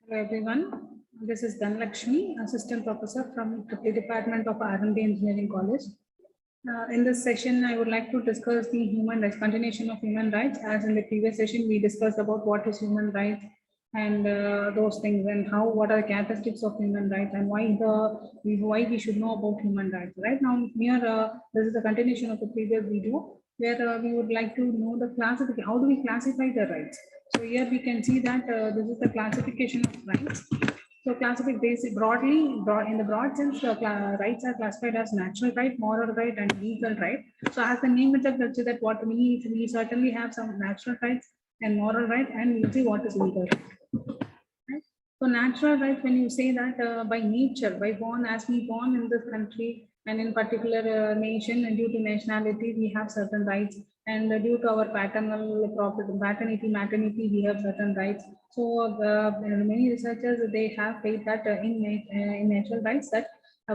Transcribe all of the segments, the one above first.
Hello everyone, this is Dhanlakshmi, Assistant Professor from the Department of R&D Engineering College. In this session, I would like to discuss the human rights, continuation of human rights. As in the previous session, we discussed about what is human rights and those things, and what are the characteristics of human rights, and why we should know about human rights. Right now, here this is the continuation of the previous video, where we would like to know the classification. How do we classify the rights? So here we can see that this is the classification of rights. So classify basic in the broad sense, rights are classified as natural right, moral right, and legal right. So as the name itself tells you that what we certainly have some natural rights and moral right, and we'll see what is legal right. Right? So natural rights, when you say that by nature, by born, as we born in this country and in particular nation, and due to nationality, we have certain rights, and due to our paternity, maternity, we have certain rights. So many researchers, they have faith that in natural rights, that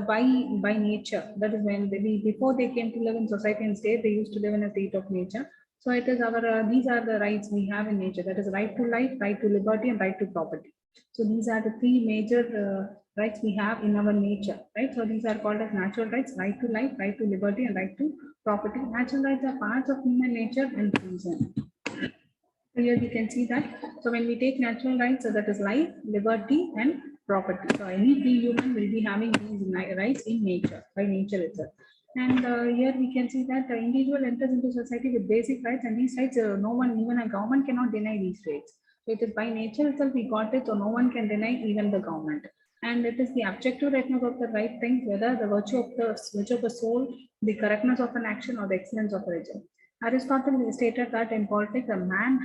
by nature, that is when before they came to live in society and state, they used to live in a state of nature. So it is our these are the rights we have in nature, that is right to life, right to liberty, and right to property. So these are the three major rights we have in our nature, right? So these are called as natural rights: right to life, right to liberty, and right to property. Natural rights are parts of human nature and reason. So here we can see that. So when we take natural rights, so that is life, liberty, and property. So any free human will be having these rights in nature, by nature itself. And here we can see that the individual enters into society with basic rights, and these rights, no one, even a government, cannot deny these rights. So it is by nature itself we got it, so no one can deny, even the government. And it is the objective rightness of the right thing, whether the virtue of the soul, the correctness of an action, or the excellence of a regime. Aristotle stated that in politics, a man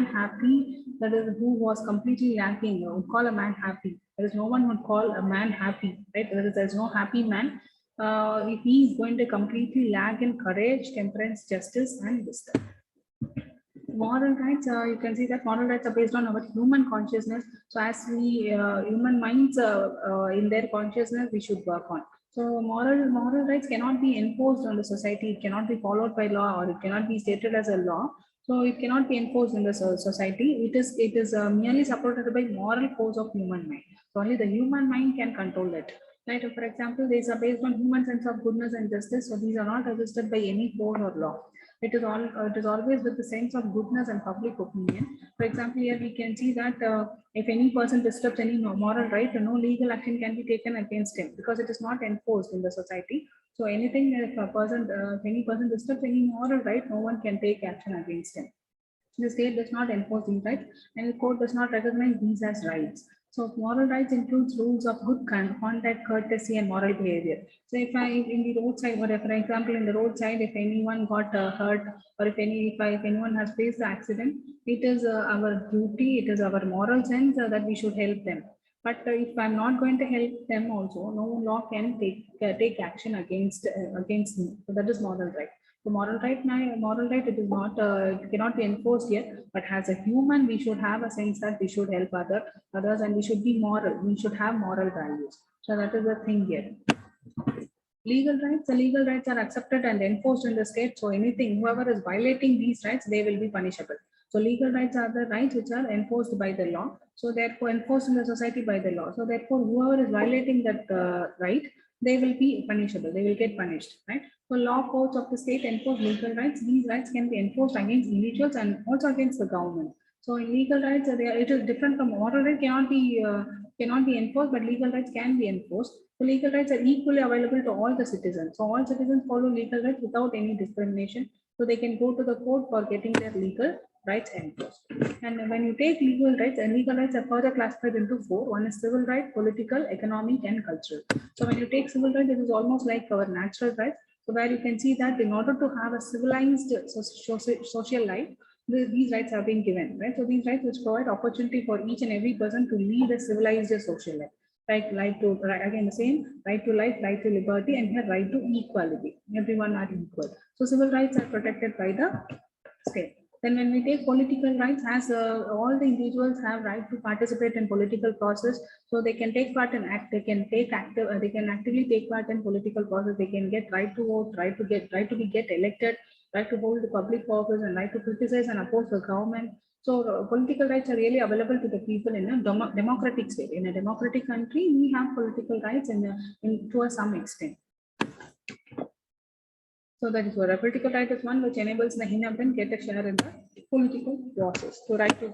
happy, that is, who was completely lacking, would call a man happy. There is no one would call a man happy, right? There is no happy man if he is going to completely lack in courage, temperance, justice, and wisdom. Moral rights, you can see that moral rights are based on our human consciousness. So as we human minds in their consciousness, we should work on. So moral rights cannot be enforced on the society. It cannot be followed by law, or it cannot be stated as a law. So it cannot be enforced in the society. It is merely supported by moral force of human mind. So only the human mind can control it. Right. For example, these are based on human sense of goodness and justice. So these are not registered by any code or law. It is always with the sense of goodness and public opinion. For example, here we can see that if any person disturbs any moral right, no legal action can be taken against him, because it is not enforced in the society. So anything, if any person disturbs any moral right, no one can take action against him. The state does not enforce these rights, and the court does not recognize these as rights. So moral rights includes rules of good conduct, courtesy, and moral behavior. So if in the roadside, or for example in the roadside, if anyone got hurt, or if anyone has faced the accident, it is our duty, it is our moral sense that we should help them. But if I'm not going to help them, also no law can take action against me. So that is moral right. So moral right, it is not, it cannot be enforced here. But as a human, we should have a sense that we should help others, and we should be moral. We should have moral values. So that is the thing here. Legal rights. The legal rights are accepted and enforced in the state. So anything, whoever is violating these rights, they will be punishable. So legal rights are the rights which are enforced by the law. So therefore, enforced in the society by the law. So therefore, whoever is violating that right, they will be punishable. They will get punished, right? So law courts of the state enforce legal rights. These rights can be enforced against individuals and also against the government. So in legal rights, it is different from moral right. Cannot be enforced, but legal rights can be enforced. So legal rights are equally available to all the citizens. So all citizens follow legal rights without any discrimination. So they can go to the court for getting their legal rights enforced. And when you take legal rights, and legal rights are further classified into four. One is civil right, political, economic, and cultural. So when you take civil rights, it is almost like our natural rights. So where you can see that in order to have a civilized social life, these rights are being given, right? So these rights which provide opportunity for each and every person to lead a civilized social life. Right to, again the same, right to life, right to liberty, and here right to equality. Everyone are equal. So civil rights are protected by the state. Then when we take political rights, as all the individuals have right to participate in political process, so they can take part in they can actively take part in political process. They can get right to vote, right to be get elected, right to hold the public office, and right to criticize and oppose the government. So political rights are really available to the people in a democratic state. In a democratic country, we have political rights to some extent. So that is what a political right is one which enables the inhabitants get a share in the political process. So right to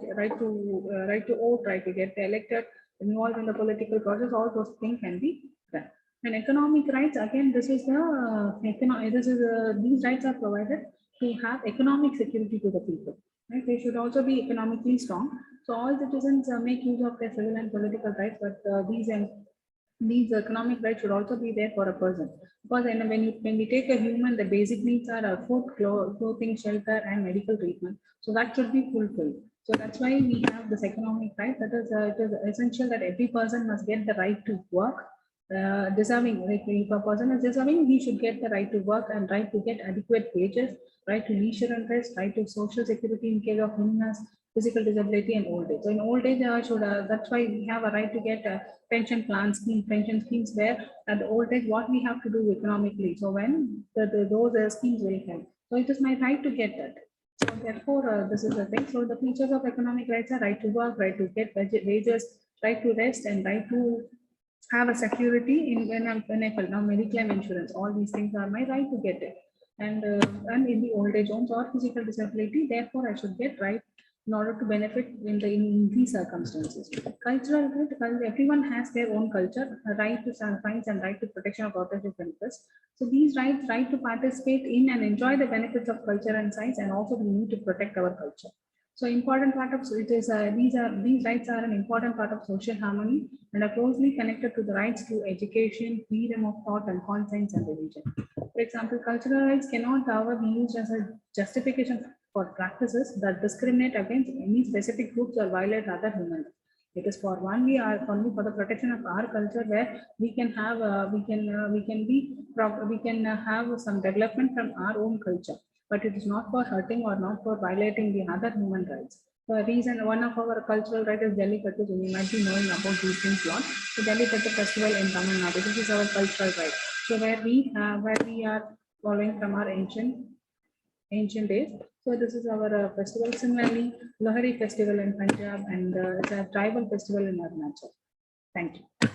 vote, right to get elected, involved in the political process, all those things can be done. And economic rights, again, these rights are provided to have economic security to the people. Right? They should also be economically strong. So all citizens make use of their civil and political rights, but these economic rights should also be there for a person, because when we take a human, the basic needs are food, clothing, shelter, and medical treatment. So that should be fulfilled. So that's why we have this economic right. That is, it is essential that every person must get the right to work, deserving. Like if a person is deserving, he should get the right to work and right to get adequate wages, right to leisure and rest, right to social security in case of illness, physical disability, and old age. So in old age, that's why we have a right to get pension schemes where at the old age what we have to do economically. So when those schemes will help. So it is my right to get that. So therefore, this is the thing. So the features of economic rights are right to work, right to get wages, right to rest, and right to have a security in when I file now mediclaim insurance. All these things are my right to get it. And in the old age homes or physical disability, therefore I should get right in order to benefit in these circumstances. Cultural right, everyone has their own culture, a right to rights and right to protection of authentic interests. So these rights, right to participate in and enjoy the benefits of culture and science, and also we need to protect our culture. So important part of it is these rights are an important part of social harmony and are closely connected to the rights to education, freedom of thought, and conscience and religion. For example, cultural rights cannot, however, be used as a justification for practices that discriminate against any specific groups or violate other human rights. It is for only for the protection of our culture, where we can have have some development from our own culture, but it is not for hurting or not for violating the other human rights. The reason one of our cultural right is Delhi Pattu, so we might be knowing about these things a lot. So Delhi Pattu festival in Tamil Nadu, this is our cultural right. So where we are following from our ancient days. So this is our festival. Similarly, Lohari festival in Punjab, and it's a tribal festival in Arunachal. Thank you.